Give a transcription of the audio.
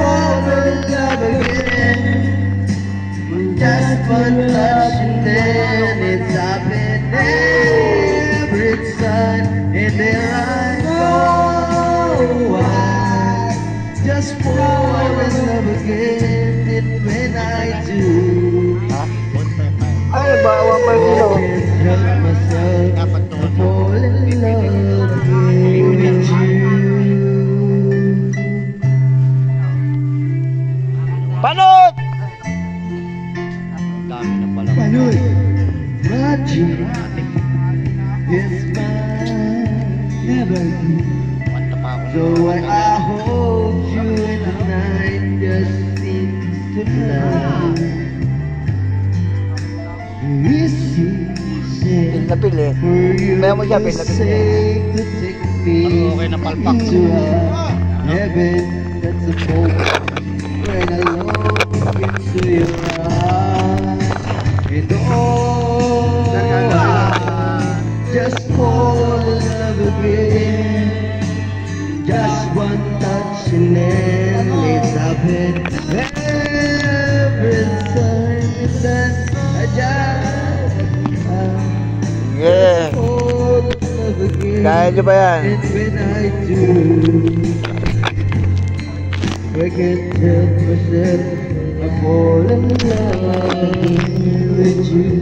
fall in love again. Just one touch and then it's happened every time. And there I go, I just fall in love again. And when I do, Ay, bawang pa I sila. can't help myself. I fall in love again with you. Panot! Ang dami na pala. Panood, magic is mine, never you. Manta pa ako. So I hold you in the night, just seems to fly. It's easy Pil eh. for you Kaya mo siya, to pil-lapil say to take me Okay na palpak. into a heaven that's a moment when I look into your eyes. And oh, I just fall in love again. Just one touch and then it's happened every time that I just Yeah. fall in love again. Kaya nyo ba yan? And when I do, I can't help myself. I fall in love with you.